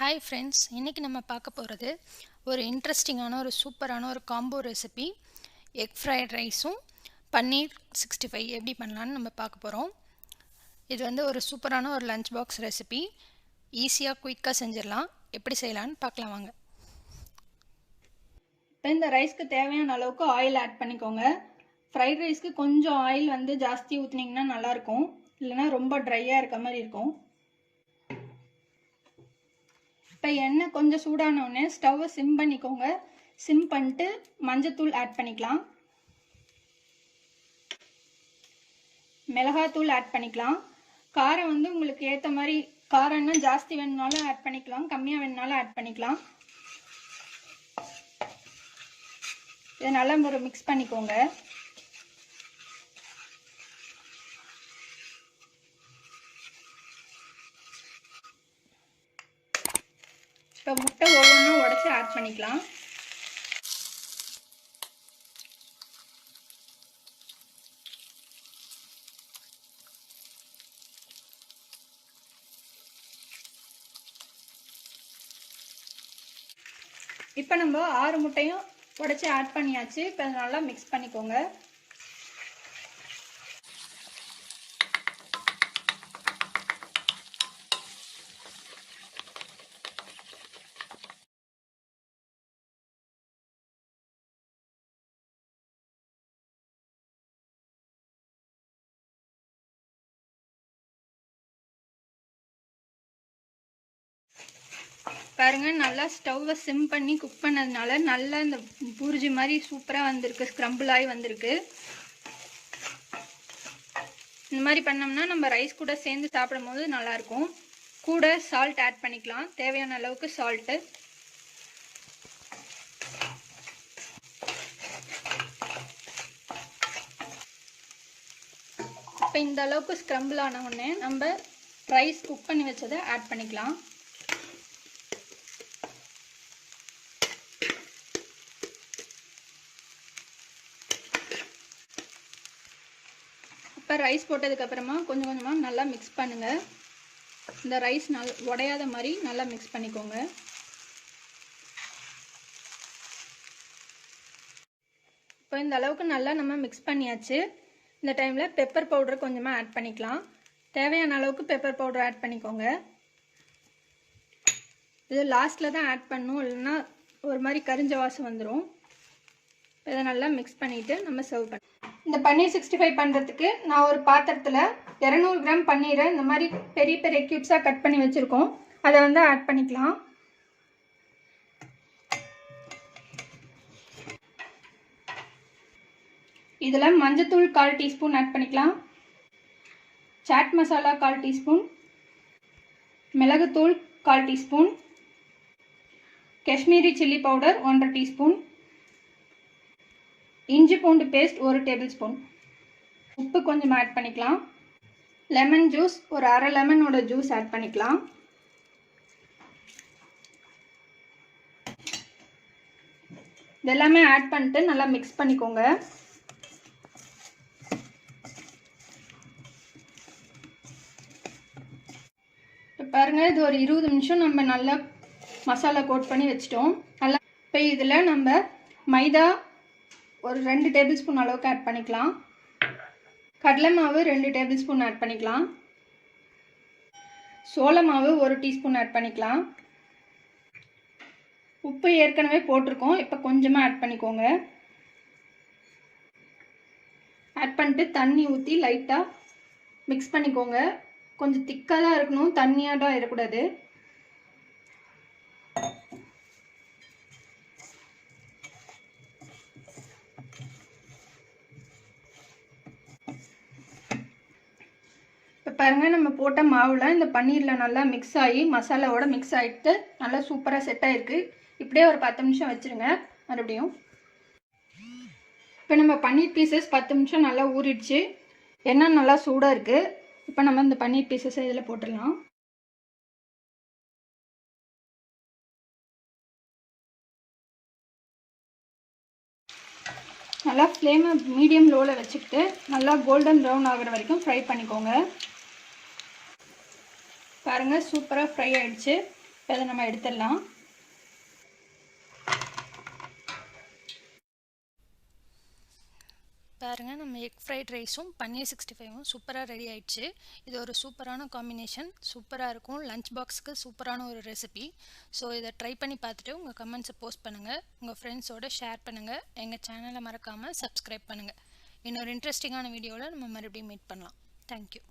Hi friends, இன்றைக்கி நம்ம பார்க்க போகிறது ஒரு இன்ட்ரெஸ்டிங்கான ஒரு சூப்பரான ஒரு காம்போ ரெசிபி. எக் ஃப்ரைட் ரைஸும் பன்னீர் 65 எப்படி பண்ணலான்னு நம்ம பார்க்க போகிறோம். இது வந்து ஒரு சூப்பரான ஒரு லஞ்ச் பாக்ஸ் ரெசிபி. ஈஸியாக குயிக்காக செஞ்சிடலாம். எப்படி செய்யலான்னு பார்க்கலாம் வாங்க. இப்போ இந்த ரைஸ்க்கு தேவையான அளவுக்கு ஆயில் ஆட் பண்ணிக்கோங்க. ஃப்ரைட் ரைஸ்க்கு கொஞ்சம் ஆயில் வந்து ஜாஸ்தி ஊற்றினீங்கன்னா நல்லாயிருக்கும், இல்லைனா ரொம்ப ட்ரையாக இருக்க மாதிரி இருக்கும். இப்போ எண்ணெய் கொஞ்சம் சூடானோடனே ஸ்டவ்வை சிம் பண்ணிக்கோங்க. சிம் பண்ணிட்டு மஞ்சத்தூள் ஆட் பண்ணிக்கலாம், மிளகாத்தூள் ஆட் பண்ணிக்கலாம். காரம் வந்து உங்களுக்கு ஏற்ற மாதிரி, காரம்னா ஜாஸ்தி வேணுனாலும் ஆட் பண்ணிக்கலாம், கம்மியாக வேணுனாலும் ஆட் பண்ணிக்கலாம். இதை நல்லா ஒரு மிக்ஸ் பண்ணிக்கோங்க. இப்போ முட்டை ஒவ்வொன்றும் உடச்சி ஆட் பண்ணிக்கலாம். இப்போ நம்ம 6 முட்டையும் உடச்சி ஆட் பண்ணியாச்சு. இப்போ நல்லா மிக்ஸ் பண்ணிக்கோங்க. பாருங்க, நல்லா ஸ்டவ்வை சிம் பண்ணி குக் பண்ணதுனால நல்லா இந்த பூர்ஜி மாதிரி சூப்பராக வந்திருக்கு, ஸ்க்ரம்பிள் ஆகி வந்திருக்கு. இந்த மாதிரி பண்ணோம்னா நம்ம ரைஸ் கூட சேர்ந்து சாப்பிடும் போது நல்லாயிருக்கும். கூட சால்ட் ஆட் பண்ணிக்கலாம், தேவையான அளவுக்கு சால்ட்டு. இப்போ இந்த அளவுக்கு ஸ்க்ரம்பிள் ஆன உடனே நம்ம ரைஸ் குக் பண்ணி வச்சதை ஆட் பண்ணிக்கலாம். இப்போ ரைஸ் போட்டதுக்கப்புறமா கொஞ்சம் கொஞ்சமாக நல்லா மிக்ஸ் பண்ணுங்கள். இந்த ரைஸ் உடையாத மாதிரி நல்லா மிக்ஸ் பண்ணிக்கோங்க. இப்போ இந்த அளவுக்கு நல்லா நம்ம மிக்ஸ் பண்ணியாச்சு. இந்த டைமில் பெப்பர் பவுடர் கொஞ்சமாக ஆட் பண்ணிக்கலாம். தேவையான அளவுக்கு பெப்பர் பவுடர் ஆட் பண்ணிக்கோங்க. இது லாஸ்ட்டில் தான் ஆட் பண்ணணும், இல்லைன்னா ஒரு மாதிரி கரிஞ்ச வாசம் வந்துடும். இதை நல்லா மிக்ஸ் பண்ணிவிட்டு நம்ம சர்வ் பண்ண. இந்த பன்னீர் 65 பண்ணுறதுக்கு நான் ஒரு பாத்திரத்தில் 200 கிராம் பன்னீரை இந்த மாதிரி பெரிய பெரிய கியூப்ஸாக கட் பண்ணி வச்சுருக்கோம். அதை வந்து ஆட் பண்ணிக்கலாம். இதில் மஞ்சத்தூள் 1/4 டீஸ்பூன் ஆட் பண்ணிக்கலாம், சாட் மசாலா 1/4 டீஸ்பூன், மிளகுத்தூள் 1/4 teaspoon, Kashmiri chilli powder 1/2 teaspoon, இஞ்சி பூண்டு பேஸ்ட் 1 டேபிள் ஸ்பூன், உப்பு கொஞ்சம் ஆட் பண்ணிக்கலாம், லெமன் ஜூஸ் ஒரு அரை லெமனோட ஜூஸ் ஆட் பண்ணிக்கலாம். இதெல்லாமே ஆட் பண்ணிட்டு நல்லா மிக்ஸ் பண்ணிக்கோங்க. இப்போ பாருங்கள், இது ஒரு 20 நிமிஷம் நம்ம நல்லா மசாலா கோட் பண்ணி வச்சிட்டோம். நல்லா இப்போ இதில் நம்ம மைதா ஒரு 2 டேபிள் ஸ்பூன் அளவுக்கு ஆட் பண்ணிக்கலாம், கடலை மாவு 2 டேபிள் ஸ்பூன் ஆட் பண்ணிக்கலாம், சோள மாவு 1 டீஸ்பூன் ஆட் பண்ணிக்கலாம். உப்பு ஏற்கனவே போட்டிருக்கோம், இப்போ கொஞ்சமாக ஆட் பண்ணிக்கோங்க. ஆட் பண்ணிட்டு தண்ணி ஊற்றி லைட்டாக மிக்ஸ் பண்ணிக்கோங்க. கொஞ்சம் திக்காக தான் இருக்கணும், தண்ணியாக தான் இருக்கக்கூடாது. இப்போ பாருங்கள், நம்ம போட்ட மாவுலாம் இந்த பன்னீரில் நல்லா மிக்ஸ் ஆகி மசாலாவோட மிக்ஸ் ஆகிட்டு நல்லா சூப்பராக செட் ஆகிருக்கு. இப்படியே ஒரு 10 நிமிஷம் வச்சுருங்க. மறுபடியும் இப்போ நம்ம பன்னீர் பீசஸ் 10 நிமிஷம் நல்லா ஊறிடுச்சு. எண்ணெய் நல்லா சூடாக இருக்குது. இப்போ நம்ம இந்த பன்னீர் பீசஸை இதில் போட்டுடலாம். நல்லா ஃப்ளேமை மீடியம் லோவில் வச்சுக்கிட்டு நல்லா கோல்டன் ப்ரௌன் ஆகிற வரைக்கும் ஃப்ரை பண்ணிக்கோங்க. பாருங்கள், சூப்பராக ஃப்ரை ஆகிடுச்சு. இப்போ அதை நம்ம எடுத்துடலாம். பாருங்கள், நம்ம எக் ஃப்ரைட் ரைஸும் பன்னீர் 65ம் சூப்பராக ரெடி ஆயிடுச்சு. இது ஒரு சூப்பரான காம்பினேஷன், சூப்பராக இருக்கும். லஞ்ச் பாக்ஸுக்கு சூப்பரான ஒரு ரெசிபி. ஸோ இதை ட்ரை பண்ணி பார்த்துட்டு உங்கள் கமெண்ட்ஸை போஸ்ட் பண்ணுங்கள், உங்கள் ஃப்ரெண்ட்ஸோடு ஷேர் பண்ணுங்கள். எங்கள் சேனலை மறக்காமல் சப்ஸ்கிரைப் பண்ணுங்கள். இன்னொரு இன்ட்ரெஸ்டிங்கான வீடியோவில் நம்ம மறுபடியும் மீட் பண்ணலாம். தேங்க்யூ.